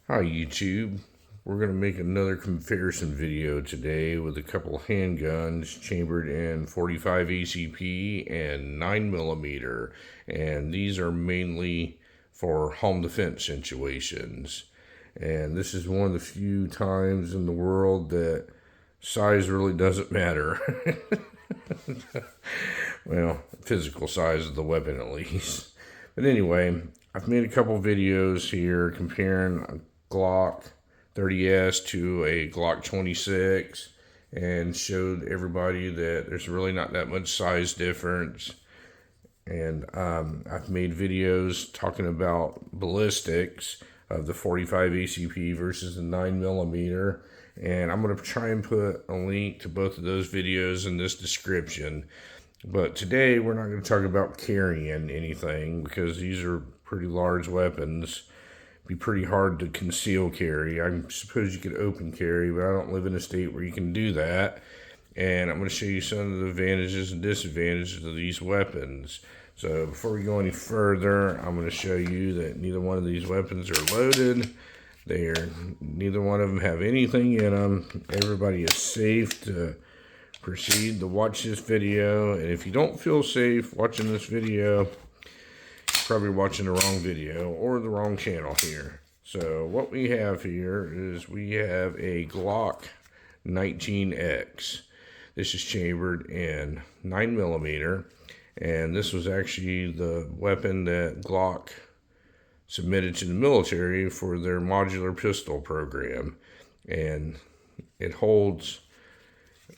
Hi YouTube. We're going to make another comparison video today with a couple handguns chambered in 45 ACP and 9mm, and these are mainly for home defense situations. And this is one of the few times in the world that size really doesn't matter. Well, physical size of the weapon at least. But anyway, I've made a couple videos here comparing a Glock 30S to a Glock 26 and showed everybody that there's really not that much size difference. And I've made videos talking about ballistics of the 45 ACP versus the 9mm. And I'm going to try and put a link to both of those videos in this description. But today we're not going to talk about carrying anything because these are pretty large weapons. It'd be pretty hard to conceal carry. I suppose you could open carry, but I don't live in a state where you can do that. And I'm going to show you some of the advantages and disadvantages of these weapons. So before we go any further, I'm going to show you that neither one of these weapons are loaded. Neither one of them have anything in them. Everybody is safe to proceed to watch this video. And if you don't feel safe watching this video, you're probably watching the wrong video or the wrong channel here. So what we have here is we have a Glock 19X. This is chambered in 9mm, and this was actually the weapon that Glock submitted to the military for their modular pistol program. And it holds,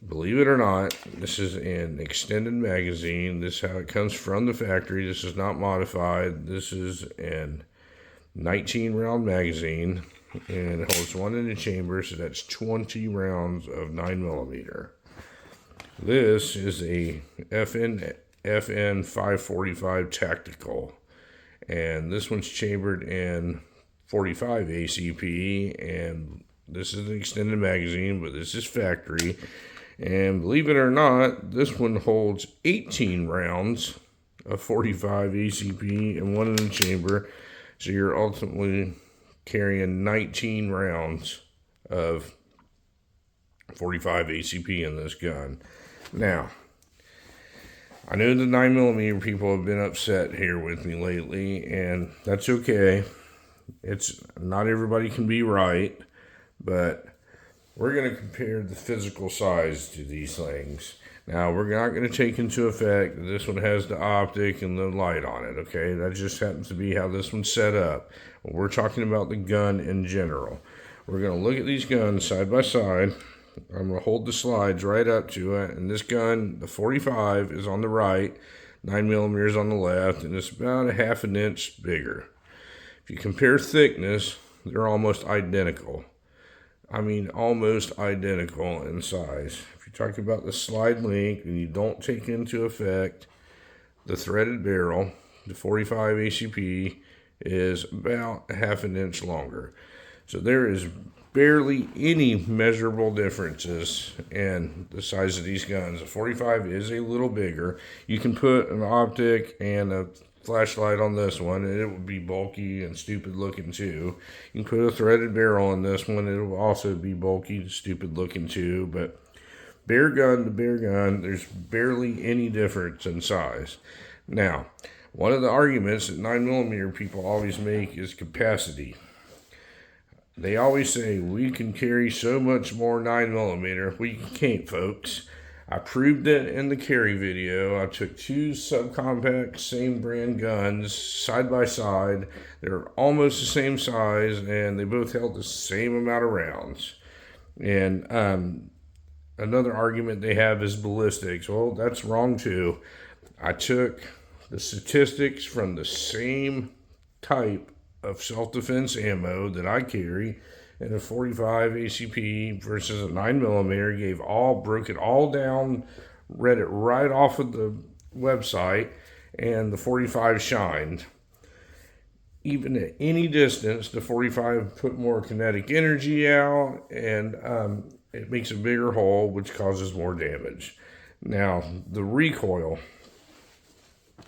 believe it or not, this is an extended magazine. This is how it comes from the factory. This is not modified. This is an 19-round magazine, and it holds one in the chamber, so that's 20 rounds of 9mm. This is a FN 545 tactical, and this one's chambered in 45 ACP, and this is an extended magazine, but this is factory. And believe it or not, this one holds 18 rounds of 45 ACP and one in the chamber. So you're ultimately carrying 19 rounds of 45 ACP in this gun. Now, I know the 9mm people have been upset here with me lately, and that's okay. It's not everybody can be right, but we're going to compare the physical size to these things. Now, we're not going to take into effect that this one has the optic and the light on it, okay? That just happens to be how this one's set up. We're talking about the gun in general. We're going to look at these guns side by side. I'm going to hold the slides right up to it. And this gun, the 45, is on the right, 9mm is on the left, and it's about a ½ an inch bigger. If you compare thickness, they're almost identical. I mean, almost identical in size. If you're talking about the slide length and you don't take into effect the threaded barrel, the 45 ACP is about a ½ an inch longer. So there is barely any measurable differences in the size of these guns. The 45 is a little bigger. You can put an optic and a flashlight on this one, and it would be bulky and stupid looking too. You can put a threaded barrel on this one, it will also be bulky and stupid looking too. But bare gun to bare gun, there's barely any difference in size. Now, one of the arguments that 9mm people always make is capacity. They always say, we can carry so much more 9mm. We can't, folks. I proved it in the carry video. I took two subcompact, same brand guns side by side. They're almost the same size, and they both held the same amount of rounds. And another argument they have is ballistics. Well, that's wrong too. I took the statistics from the same type of self-defense ammo that I carry, and a 45 ACP versus a 9mm, broke it all down, read it right off of the website, and the 45 shined. Even at any distance, the 45 put more kinetic energy out, and it makes a bigger hole, which causes more damage. Now, the recoil,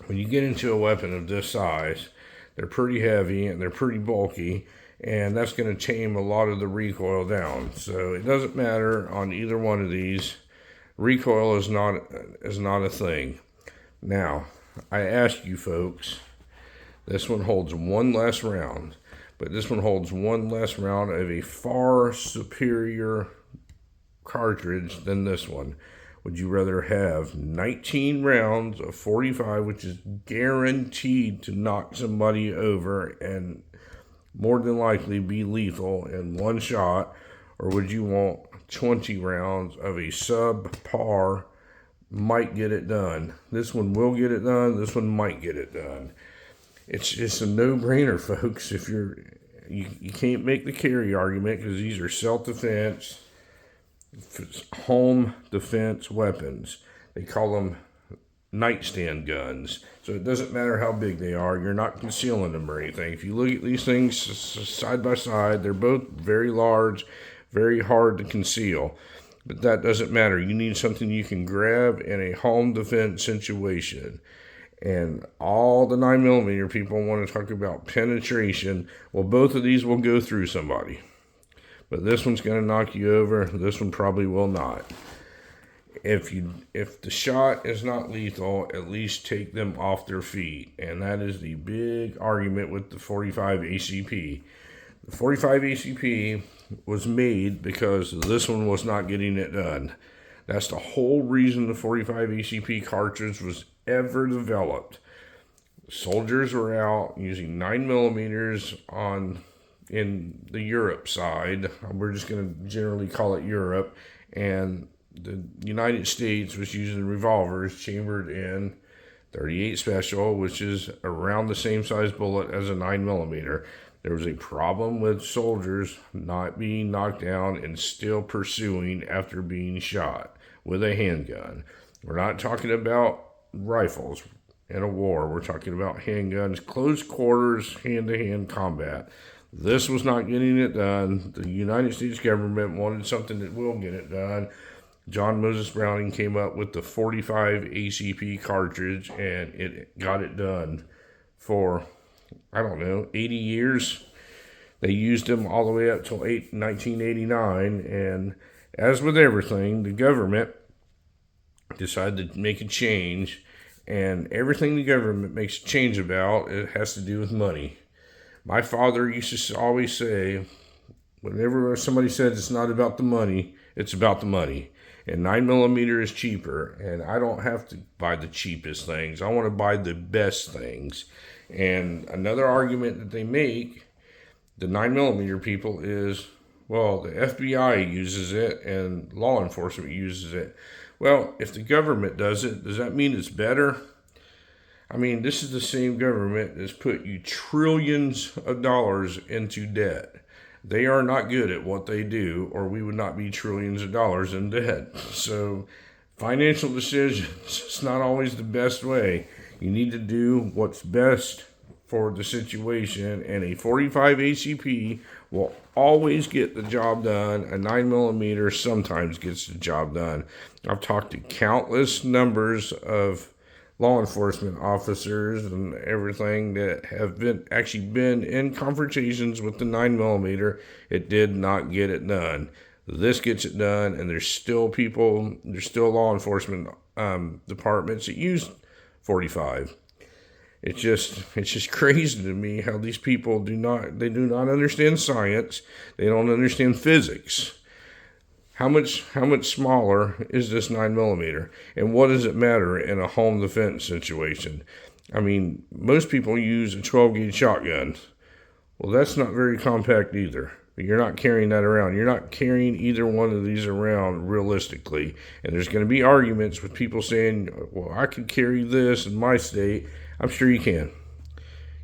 when you get into a weapon of this size, they're pretty heavy and they're pretty bulky, and that's going to tame a lot of the recoil down. So it doesn't matter on either one of these. Recoil is not a thing. Now, I ask you folks, this one holds one less round, but this one holds one less round of a far superior cartridge than this one. Would you rather have 19 rounds of 45, which is guaranteed to knock somebody over and more than likely be lethal in one shot, or would you want 20 rounds of a subpar, might get it done? This one will get it done. This one might get it done. It's just a no-brainer, folks. If you can't make the carry argument, because these are self-defense, home defense weapons. They call them nightstand guns. So it doesn't matter how big they are. You're not concealing them or anything. If you look at these things side by side, they're both very large, very hard to conceal. But that doesn't matter. You need something you can grab in a home defense situation. And all the 9mm people want to talk about penetration. Well, both of these will go through somebody. But this one's going to knock you over. This one probably will not. If the shot is not lethal, at least take them off their feet. And that is the big argument with the 45 ACP. The 45 ACP was made because this one was not getting it done. That's the whole reason the 45 ACP cartridge was ever developed. Soldiers were out using 9mm in the Europe side. We're just going to generally call it Europe. And the United States was using revolvers chambered in 38 Special, which is around the same size bullet as a 9mm. There was a problem with soldiers not being knocked down and still pursuing after being shot with a handgun. We're not talking about rifles in a war. We're talking about handguns, close quarters, hand-to-hand combat. This was not getting it done. The United States government wanted something that will get it done. John Moses Browning came up with the 45 ACP cartridge, and it got it done for, 80 years. They used them all the way up till 1989, and as with everything, the government decided to make a change, and everything the government makes a change about, it has to do with money. My father used to always say, whenever somebody says it's not about the money, it's about the money. And 9mm is cheaper, and I don't have to buy the cheapest things. I want to buy the best things. And another argument that they make, the 9mm people, is, well, the FBI uses it and law enforcement uses it. Well, if the government does it, does that mean it's better? I mean, this is the same government that's put you trillions of dollars into debt. They are not good at what they do, or we would not be trillions of dollars in debt. So financial decisions, it's not always the best way. You need to do what's best for the situation, and a 45 ACP will always get the job done. A 9mm sometimes gets the job done. I've talked to countless numbers of law enforcement officers and everything that have been in confrontations with the 9mm. It did not get it done. This gets it done, and there's still law enforcement departments that use 45. It's just crazy to me how these people do not understand science. They don't understand physics. How much smaller is this 9mm? And what does it matter in a home defense situation? I mean, most people use a 12-gauge shotgun. Well, that's not very compact either. But you're not carrying that around. You're not carrying either one of these around realistically. And there's going to be arguments with people saying, well, I could carry this in my state. I'm sure you can.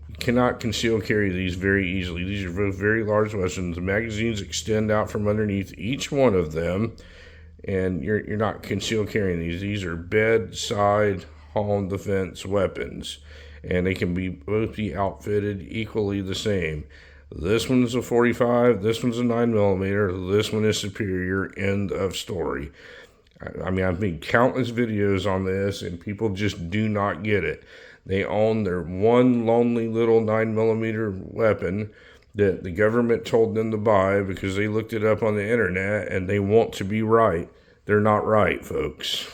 You cannot conceal carry these very easily. These are both very large weapons. The magazines extend out from underneath each one of them, and you're not conceal carrying these. These are bedside home defense weapons, and they can both be outfitted equally the same. This one's a 45. This one's a 9mm. This one is superior. End of story. I mean, I've made countless videos on this, and people just do not get it. They own their one lonely little 9mm weapon. that the government told them to buy because they looked it up on the internet and they want to be right. They're not right, folks.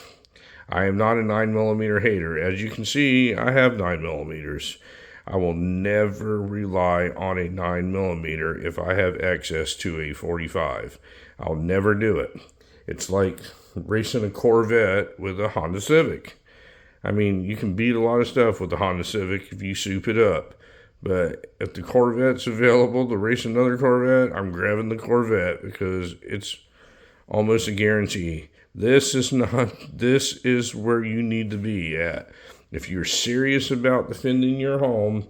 I am not a 9mm hater. As you can see, I have 9mm. I will never rely on a 9mm if I have access to a 45. I'll never do it. It's like racing a Corvette with a Honda Civic. I mean, you can beat a lot of stuff with the Honda Civic if you soup it up. But if the Corvette's available to race another Corvette, I'm grabbing the Corvette because it's almost a guarantee. This is where you need to be at. If you're serious about defending your home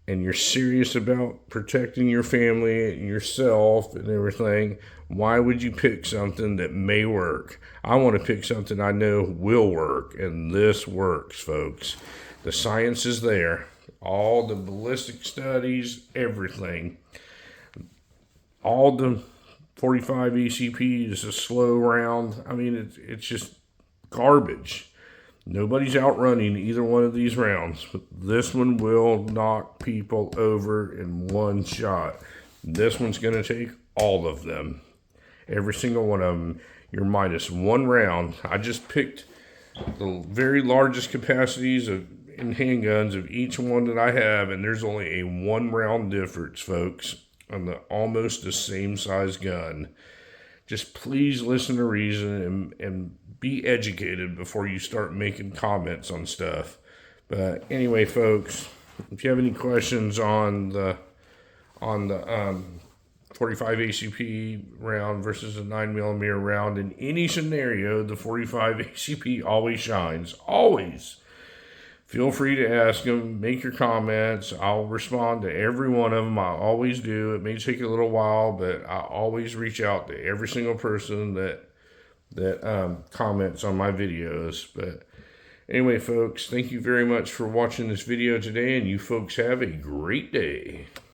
and you're serious about protecting your family and yourself and everything, why would you pick something that may work? I want to pick something I know will work, and this works, folks. The science is there. All the ballistic studies, everything. All the 45 ECP is a slow round. I mean, it's just garbage. Nobody's outrunning either one of these rounds. But this one will knock people over in one shot. This one's going to take all of them. Every single one of them. You're minus one round. I just picked the very largest capacities in handguns of each one that I have, and there's only a 1 round difference, folks, on the almost the same size gun. Just please listen to reason and be educated before you start making comments on stuff. But anyway, folks, if you have any questions on the 45 ACP round versus a 9mm round, in any scenario, the 45 ACP always shines. Always. Feel free to ask them, make your comments. I'll respond to every one of them. I always do. It may take a little while, but I always reach out to every single person that comments on my videos. But anyway, folks, thank you very much for watching this video today, and you folks have a great day.